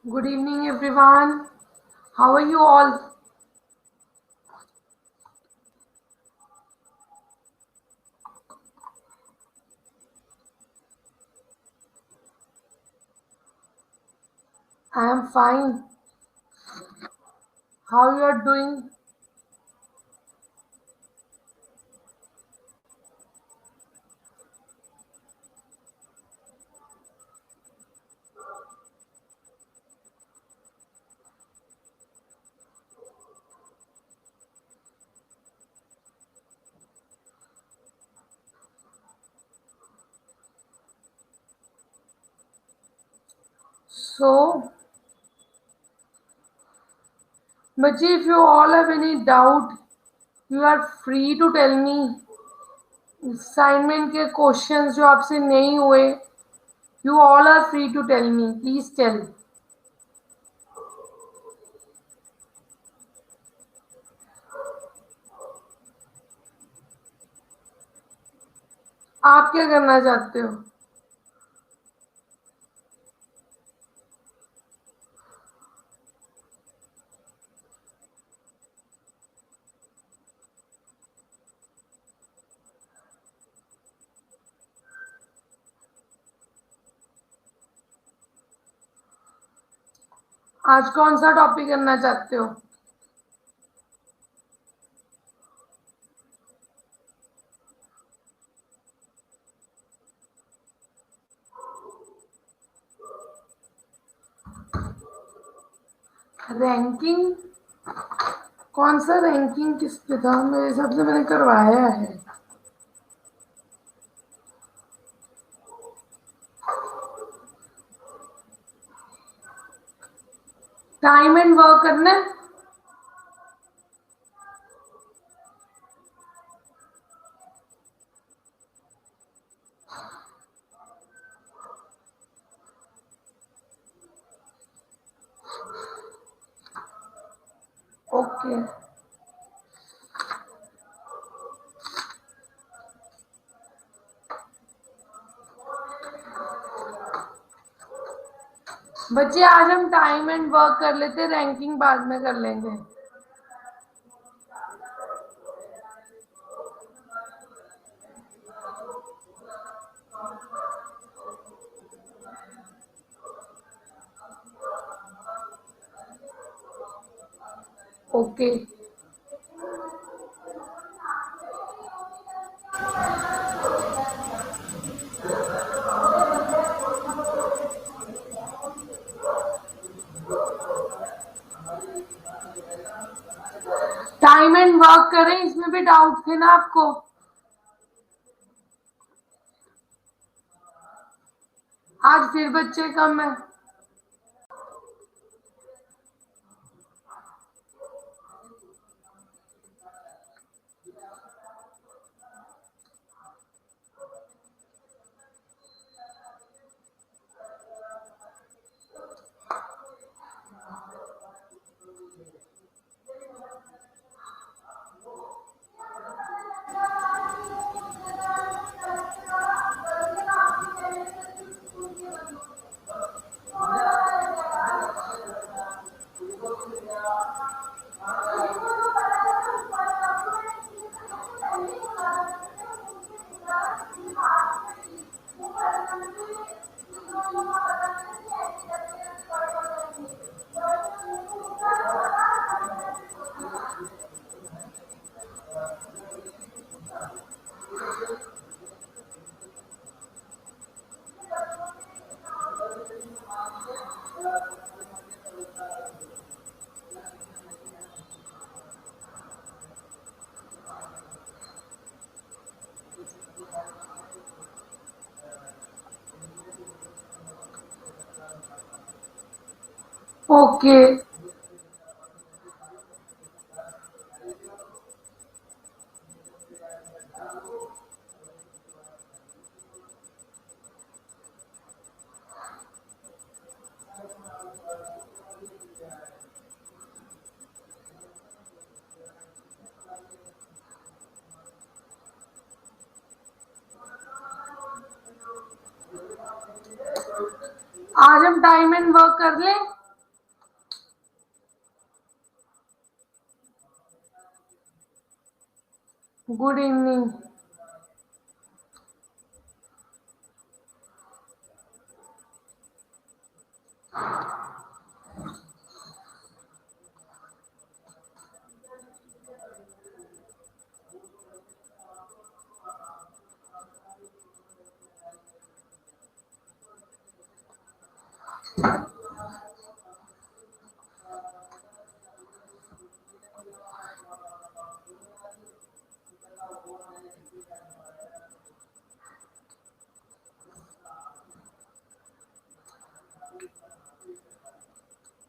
Good evening, everyone. How are you all? I am fine. How you are doing? So, Bachi, if you all have any doubt, you are free to tell me. Assignment के questions जो आपसे नहीं हुए, you all are free to tell me. Please tell. आप क्या करना चाहते हो? आज कौन सा टॉपिक करना चाहते हो? रैंकिंग? कौन सा रैंकिंग किस पे था? मेरे हिसाब से मैंने करवाया है. टाइम एंड वर्क करना है. ओके. बच्चे आज हम टाइम एंड वर्क कर लेते, रैंकिंग बाद में कर लेंगे. ओके. टाइम एंड वर्क करें, इसमें भी डाउट थे ना आपको? आज फिर बच्चे कम है. ओके. आज हम टाइम एंड वर्क कर लें. Good evening.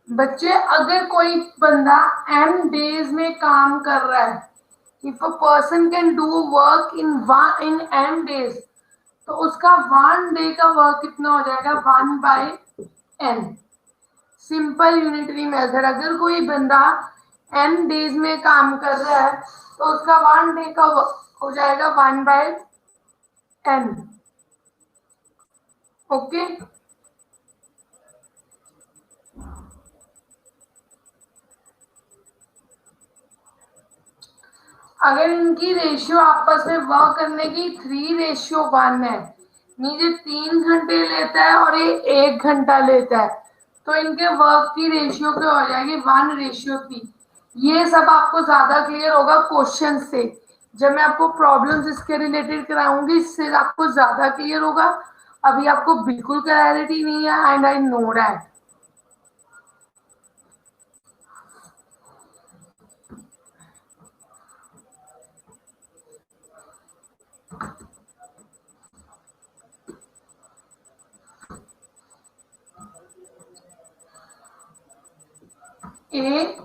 बच्चे, अगर कोई बंदा n डेज में काम कर रहा है, if a person can do work in n days, तो उसका 1 डे का वर्क कितना हो जाएगा? 1/n। Simple unitary method. अगर कोई बंदा n डेज में काम कर रहा है तो उसका 1 डे का वर्क हो जाएगा 1/n। ओके। अगर इनकी रेशियो आपस में वर्क करने की 3:1 है, नीचे 3 घंटे लेता है और ये 1 घंटा लेता है, तो इनके वर्क की रेशियो क्या हो जाएगी? 1:3। ये सब आपको ज्यादा क्लियर होगा क्वेश्चन से। जब मैं आपको प्रॉब्लम्स इसके रिलेटेड कराऊंगी, इससे आपको ज्यादा क्लियर होगा। अभी आपको बिल्कुल क्लैरिटी नहीं है, and I know that. A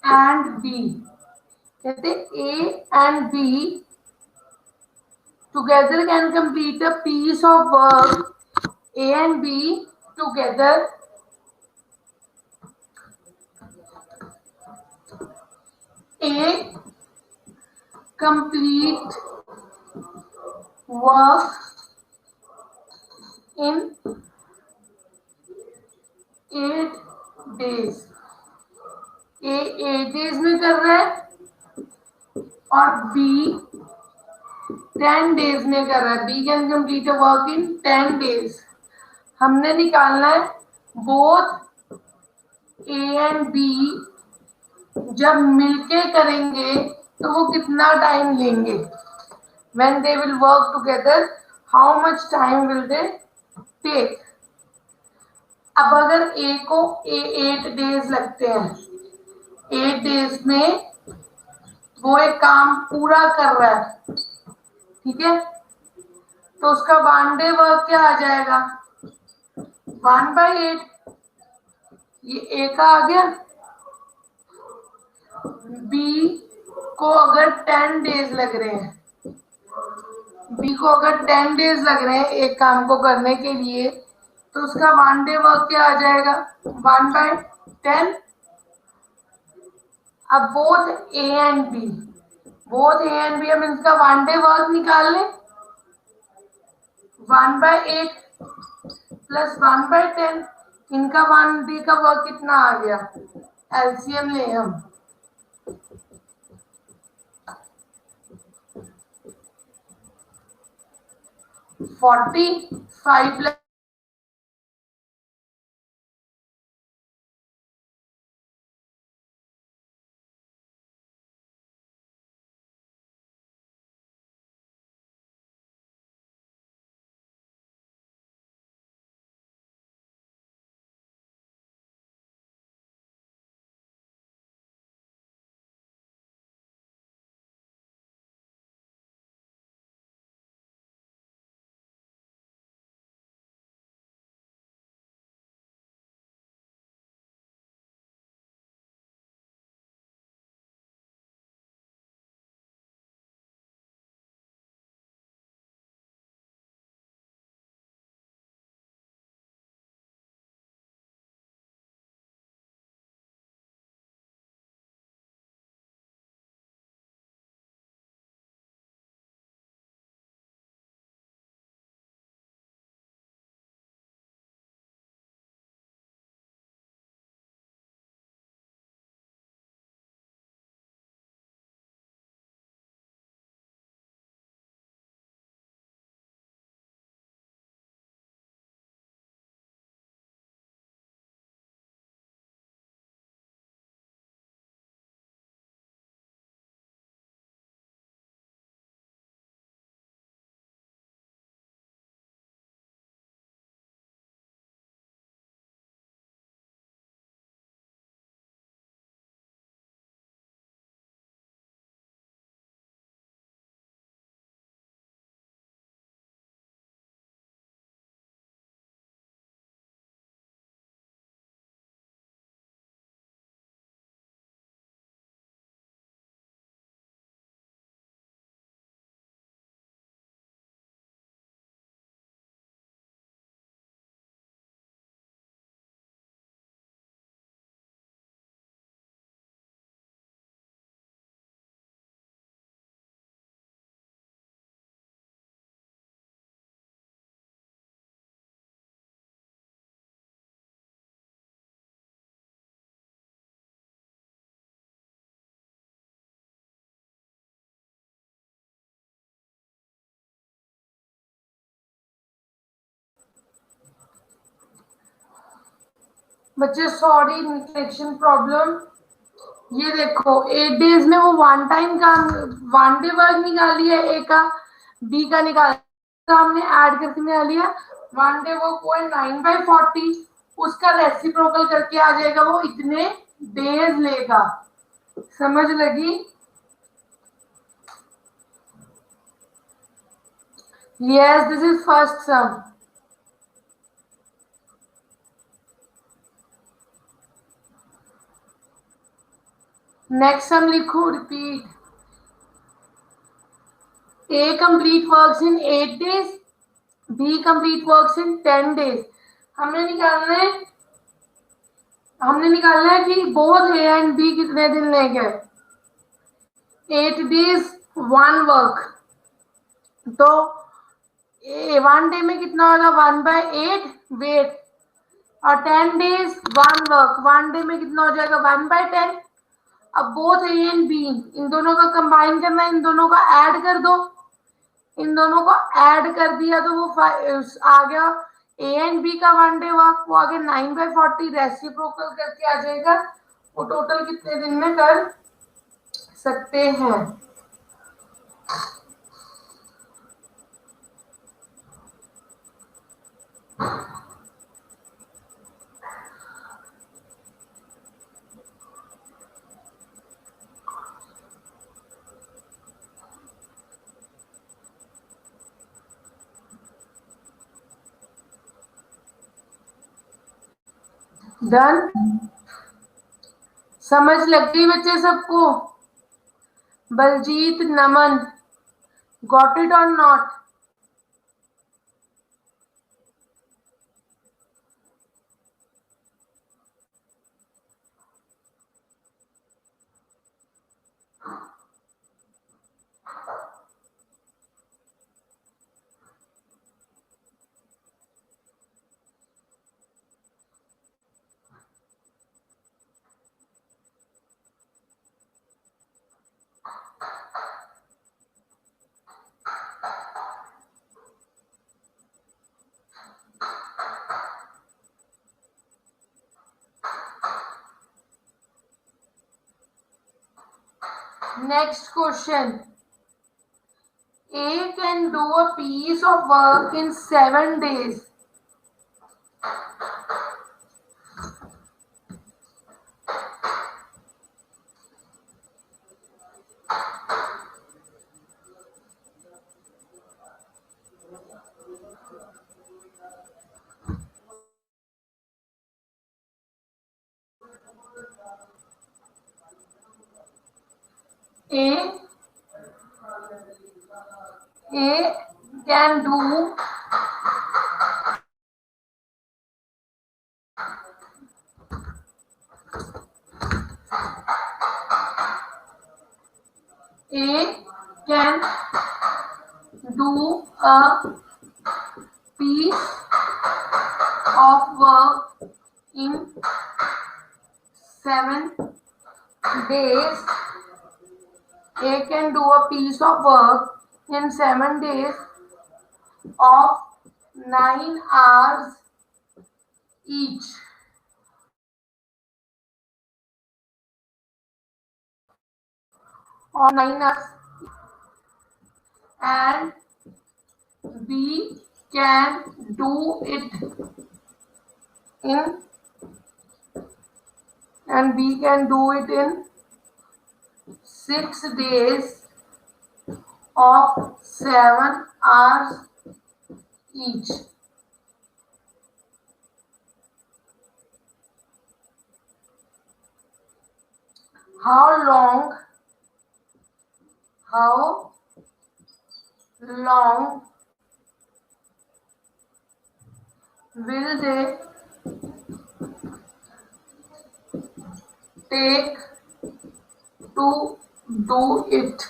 and B, कहते A and B together can complete a piece of work. A and B together a complete work in 8 days। A 8 days में कर रहा है और B 10 days में कर रहा है। B can complete a work in 10 days। हमने निकालना है बोथ A एंड B जब मिलके करेंगे तो वो कितना टाइम लेंगे। When they will work together, how much time will they take? अब अगर A को 8 days लगते हैं, 8 days में वो एक काम पूरा कर रहा है, ठीक है, तो उसका 1 डे वर्क क्या आ जाएगा? 1/8। ये A का आ गया। B को अगर 10 days लग रहे हैं, बी को अगर 10 days लग रहे हैं एक काम को करने के लिए, तो उसका 1 डे वर्क क्या आ जाएगा? 1/10। अब बोथ ए एंड बी हम इसका 1 डे वर्क निकाल लें। 1/8 प्लस 1/10, इनका 1 डे का वर्क कितना आ गया? एलसीएम ले हम। 45 बच्चे सॉरी कनेक्शन प्रॉब्लम। ये देखो 8 डेज में वो वन टाइम का 1 डे वर्क निकाली है, ए का, बी का निकाला, हमने ऐड करके निकाल लिया। 1 डे वर्क हुआ 9/40, उसका रेसिप्रोकल करके आ जाएगा, वो इतने डेज लेगा। समझ लगी? Yes, this is first sum. Next sum लिखो, repeat. A complete works in 8 days, B complete works in 10 days। हमने निकालना है कि बोथ A एंड B कितने दिन लेंगे। 8 days 1 वर्क, तो 1 डे में कितना होगा 1/8 वेट, और 10 डेज 1 वर्क, 1 डे में कितना हो जाएगा 1/10। अब बोथ A एंड B, इन दोनों का कंबाइन करना है, इन दोनों का ऐड कर दो। इन दोनों को ऐड कर दिया तो वो आ गया ए एंड बी का 1 डे वर्क, वो आगे 9/40 रेसिप्रोकल करके आ जाएगा। वो टोटल कितने दिन में कर सकते हैं। डन? समझ लग गई बच्चे सबको? बलजीत, नमन, गॉट इट और not? Next question. A can do a piece of work in 7 days. A can do A can do a piece of work in 7 days. A can do a piece of work in 7 days of 9 hours each. Or 9 hours, and B can do it in 6 days of 7 hours each. How long will they take to do it?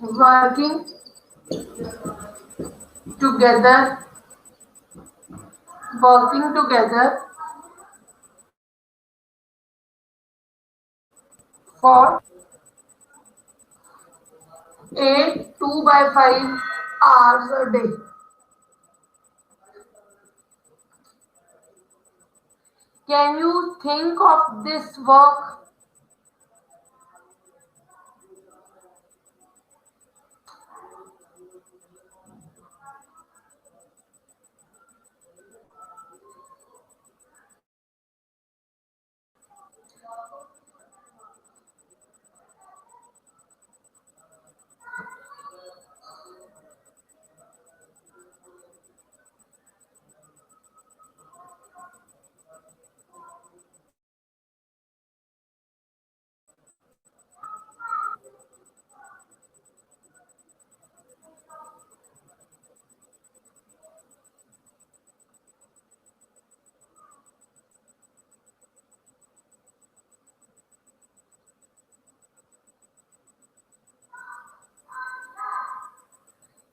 Working together for 8 2/5 hours a day. Can you think of this work?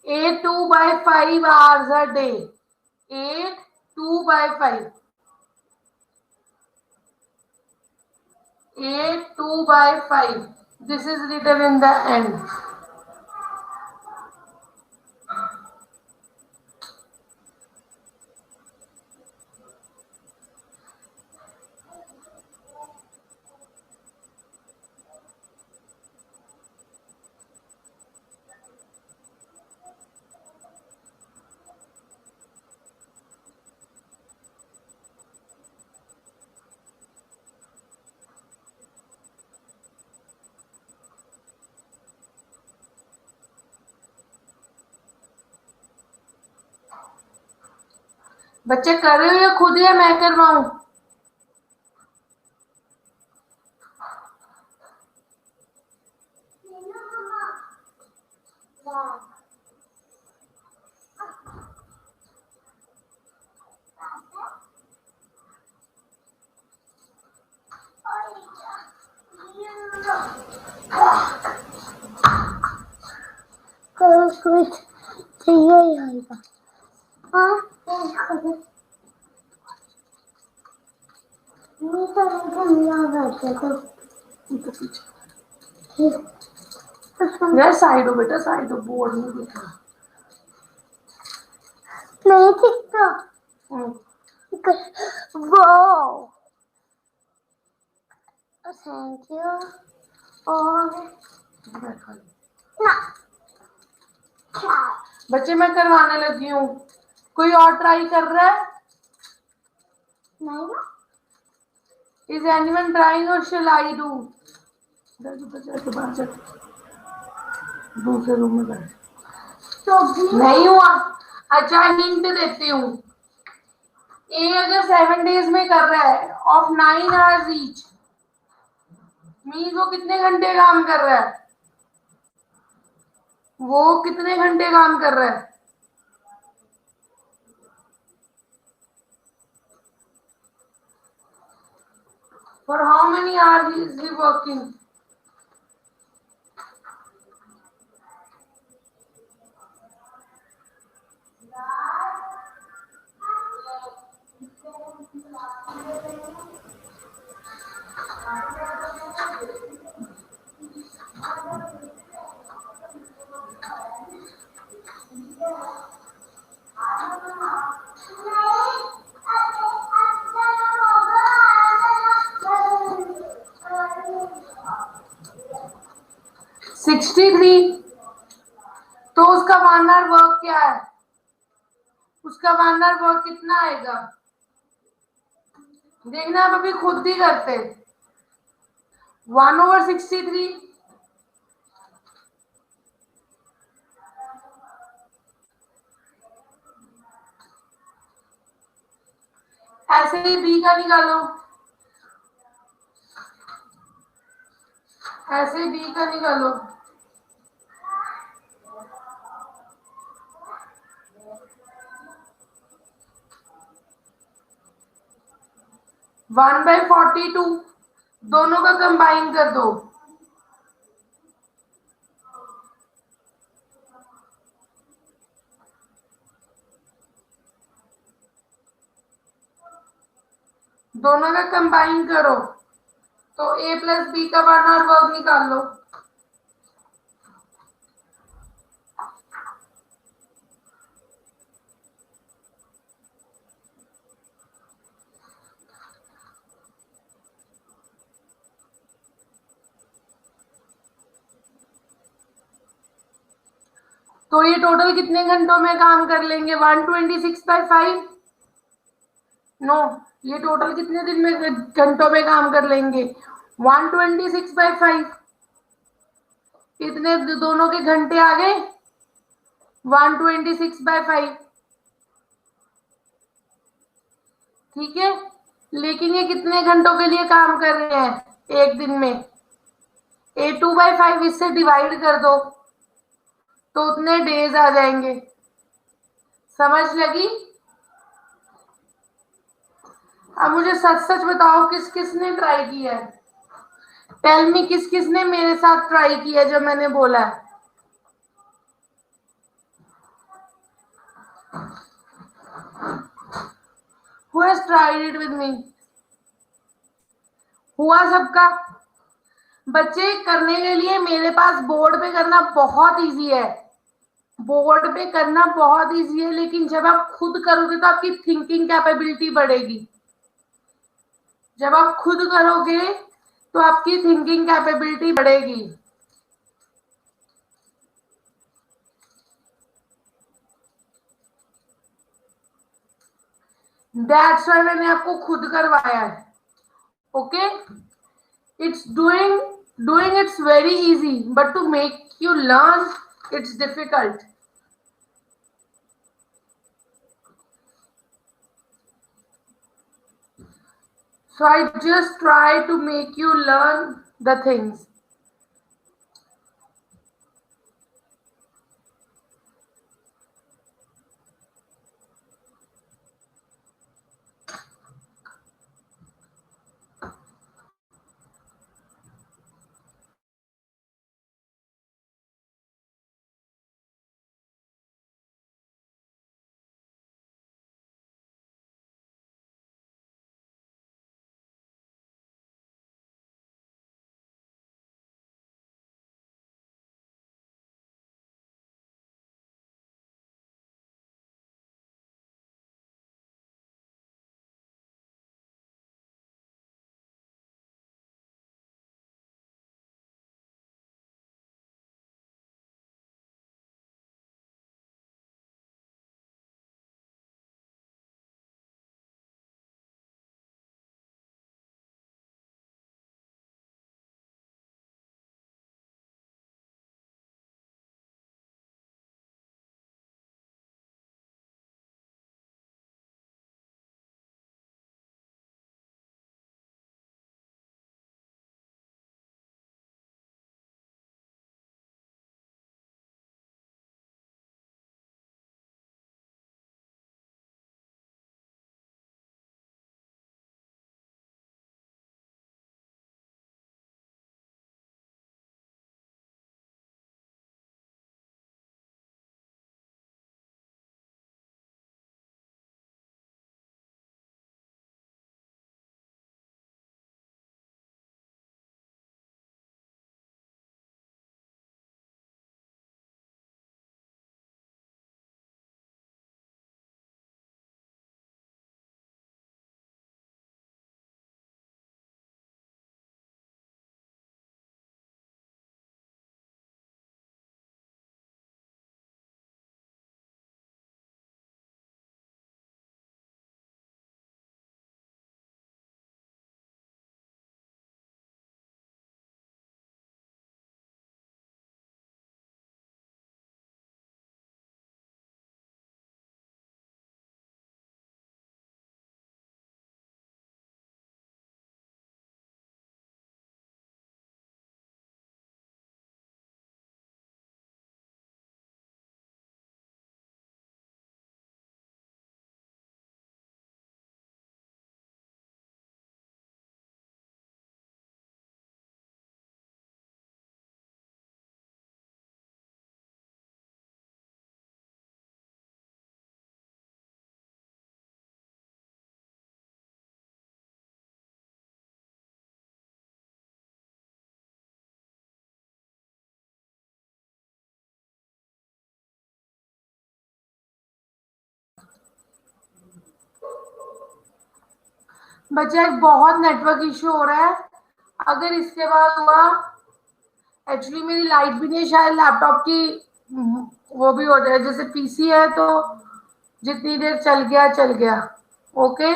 Eight 2/5 hours a day. 8 2/5. 8 2/5. This is written in the end. बच्चे कर रहे हो या खुद या मैं करवाऊं? कुछ चाहिए ही आएगा। हाँ नहीं तो यहाँ बैठे तो यार साइड हो बेटा, साइड हो, बोर्ड नहीं दिखा। नहीं दिखता। Wow thank you. और ना बच्चे मैं करवाने लगी हूँ, कोई और ट्राई कर रहा है? नहीं ना। Is anyone trying or shall I do? दूसरे रूम में बैठ। तो भी नहीं हुआ। अच्छा हिंट देती हूँ, ए अगर 7 days में कर रहा है ऑफ 9 hours each, मीन्स वो कितने घंटे काम कर रहा है? वो कितने घंटे काम कर रहा है? For how many hours is he working? नहीं 63। तो उसका 1 hour वर्क क्या है? उसका 1 hour वर्क कितना आएगा? देखना आप अभी खुद ही करते। 1/63। ऐसे ही बी का निकालो, ऐसे ही बी का निकालो। वन बाई 42, दोनों का कंबाइन कर दो। दोनों का कंबाइन करो तो ए प्लस बी का 1 hour वर्क निकाल लो। तो ये टोटल कितने घंटों में काम कर लेंगे? 126/5? नो, ये टोटल कितने दिन में घंटों में काम कर लेंगे? 126/5। इतने दोनों के घंटे आ गए 126/5। ठीक है, लेकिन ये कितने घंटों के लिए काम कर रहे हैं एक दिन में? 2/5 इससे डिवाइड कर दो तो उतने डेज आ जाएंगे। समझ लगी? अब मुझे सच सच बताओ, किस किस ने ट्राई किया है? टेल मी, किस किस ने मेरे साथ ट्राई किया जो मैंने बोला है? Who has tried it with me? हुआ सबका? बच्चे, करने के लिए मेरे पास बोर्ड पे करना बहुत इजी है, बोर्ड पे करना बहुत इजी है, लेकिन जब आप खुद करोगे तो आपकी थिंकिंग कैपेबिलिटी बढ़ेगी। जब आप खुद करोगे तो आपकी थिंकिंग कैपेबिलिटी बढ़ेगी। दैट्स व्हाई मैंने आपको खुद करवाया है। Okay, it's doing it's very easy, but to make you learn it's difficult. So I just try to make you learn the things. बच्चा, एक बहुत नेटवर्क इश्यू हो रहा है। अगर इसके बाद हुआ, एक्चुअली मेरी लाइट भी नहीं है, शायद लैपटॉप की वो भी हो जाए। जैसे पीसी है तो जितनी देर चल गया चल गया। Okay,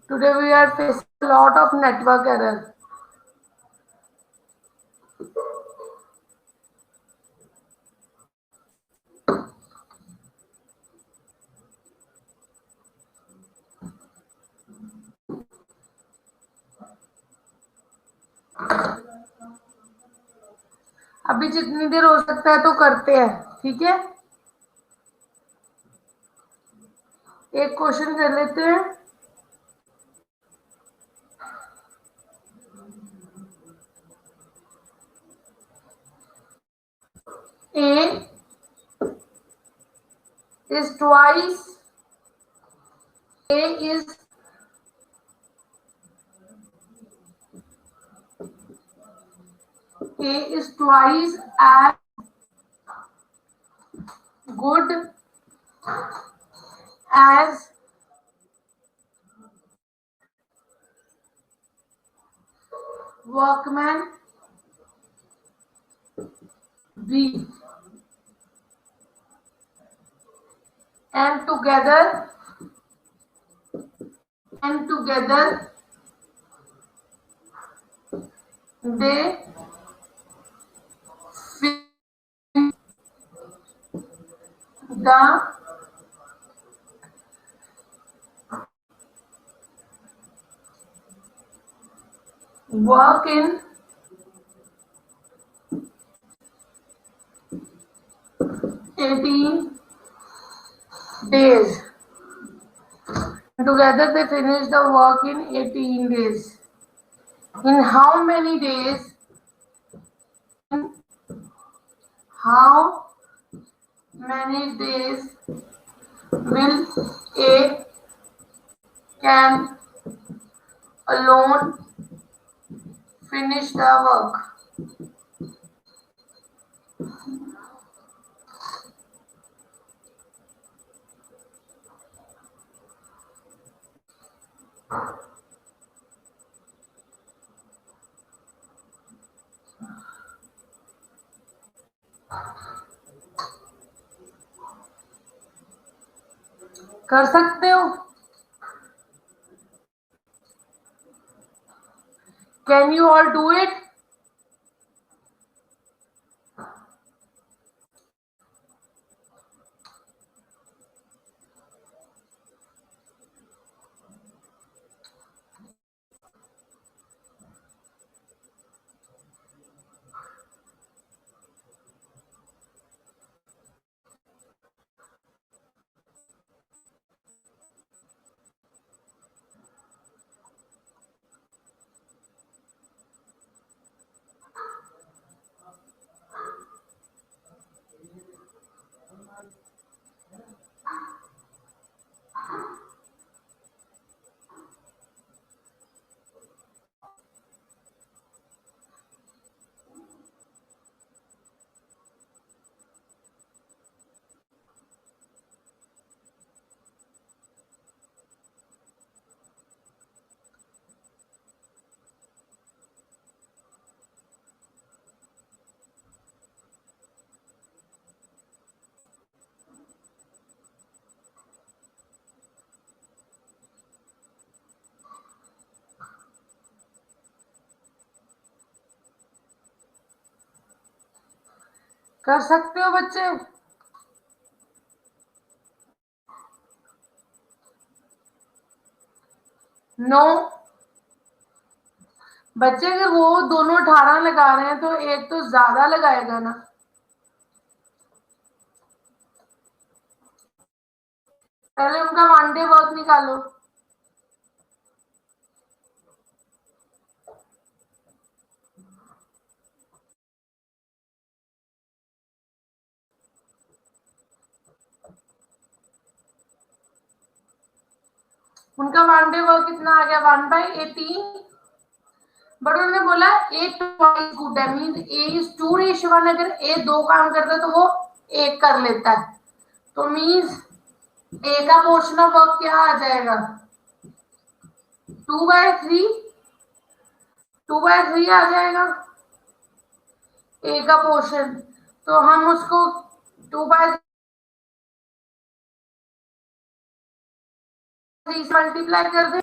today we are facing lot of network error. अभी जितनी देर हो सकता है तो करते हैं, ठीक है। एक क्वेश्चन कर लेते हैं। A is twice A is A is twice as good as workman B, and together they finish the work in 18 days. Together they finish the work in 18 days. In how many days? In how many days will A can alone finish the work? कर सकते हो? Can you all do it? कर सकते हो बच्चे? No बच्चे, अगर वो दोनों 18 लगा रहे हैं तो एक तो ज्यादा लगाएगा ना। पहले उनका वन डे वर्क निकालो। उनका वन डे वर्क कितना आ गया? 1/18। बट उन्होंने बोला ए ट्वाइस गुड है, मीन ए इज 2:1। अगर ए 2 काम करता है तो वो 1 कर लेता है, तो मीन्स ए का पोर्शन ऑफ वर्क क्या आ जाएगा? 2/3। 2/3 आ जाएगा ए का पोर्शन। तो हम उसको 2/3 से मल्टीप्लाई कर दें।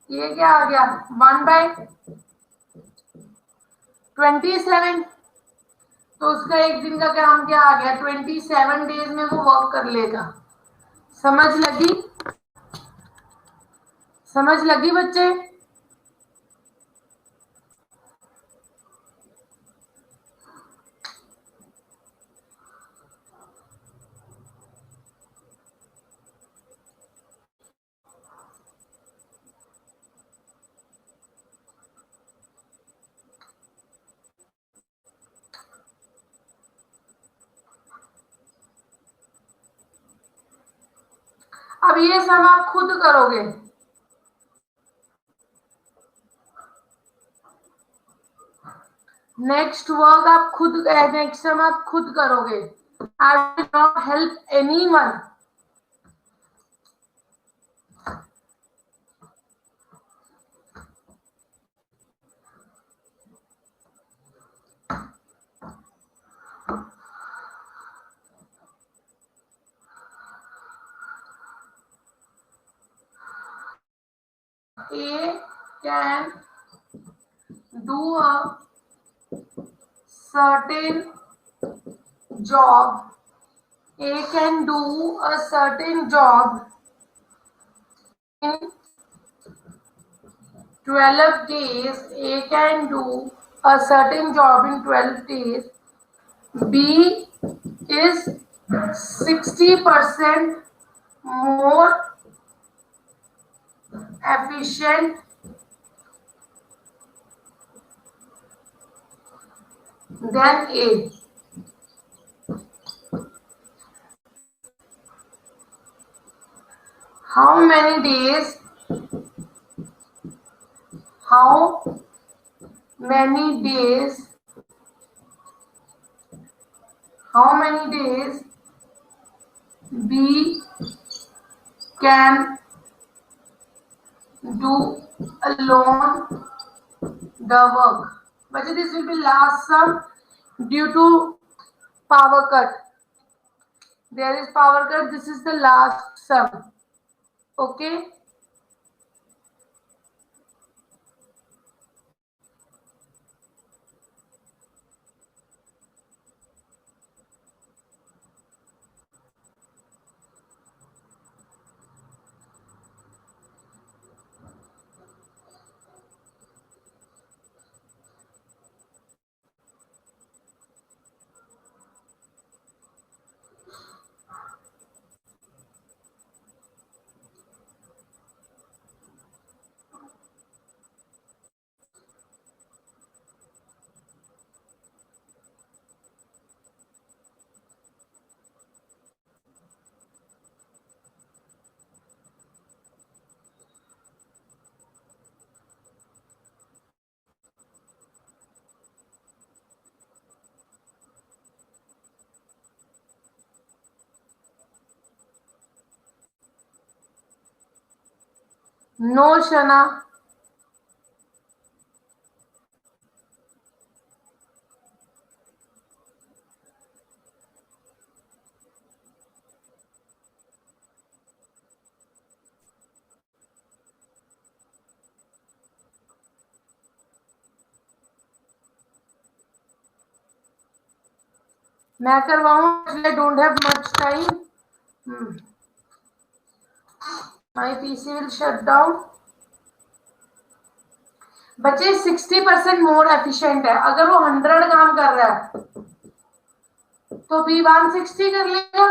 ये क्या आ गया 1/27। तो उसका एक दिन का काम क्या आ गया 27 डेज में वो वर्क कर लेगा। समझ लगी? समझ लगी बच्चे? अब ये सम आप खुद करोगे। नेक्स्ट वर्क आप खुद, नेक्स्ट सम आप खुद करोगे। I will not help anyone. A can do a certain job. A can do a certain job in 12 days. A can do a certain job in 12 days. B is 60% more efficient than A. How many days? How many days? How many days B can do alone the work? But this will be last sum due to power cut. There is power cut. This is the last sum. Okay. No, Shana. मैं करवाऊं? I don't have much time. My PC will shut down. बच्चे 60% more efficient है। अगर वो 100 काम कर रहा है तो बी 160 कर लेगा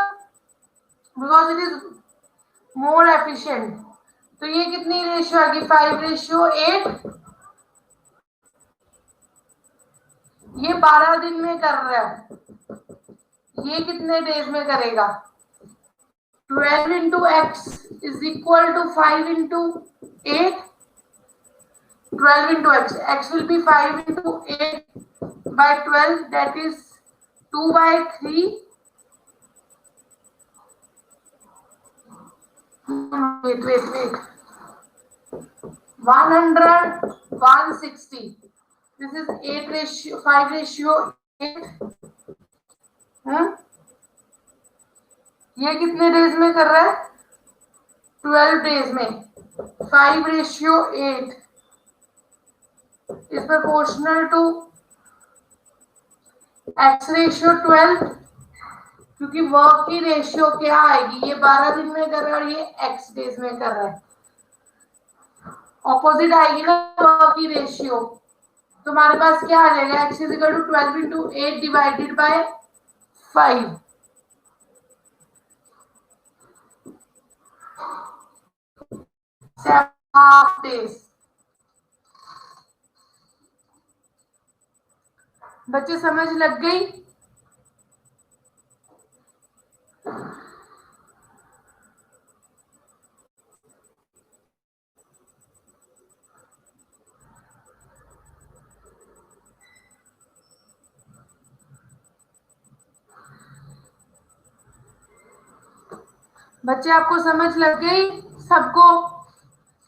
because it is more efficient. तो ये कितनी रेशियो आएगी 5:8। ये 12 दिन में कर रहा है, ये कितने डेज में करेगा? 12 into x is equal to 5 into 8. 12 into x will be 5 into 8 by 12, that is 2/3. Wait. 100, 160. This is 5:8. ये कितने डेज में कर रहा है? 12 डेज में। 5:8 इज प्रोपोर्शनल टू x/12, क्योंकि वर्क की रेशियो क्या आएगी? ये 12 दिन में कर रहा है और ये x डेज में कर रहा है, ऑपोजिट आएगी ना वर्क की रेशियो। तुम्हारे पास क्या आ जाएगा? x = 12 × 8 divided by 5। Half days. बच्चे समझ लग गई? बच्चे आपको समझ लग गई सबको?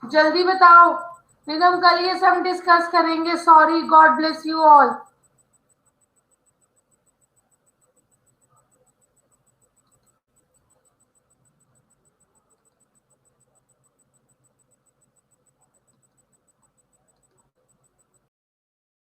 जल्दी बताओ, नहीं तो हम कल ये सब डिस्कस करेंगे। Sorry, God bless you all.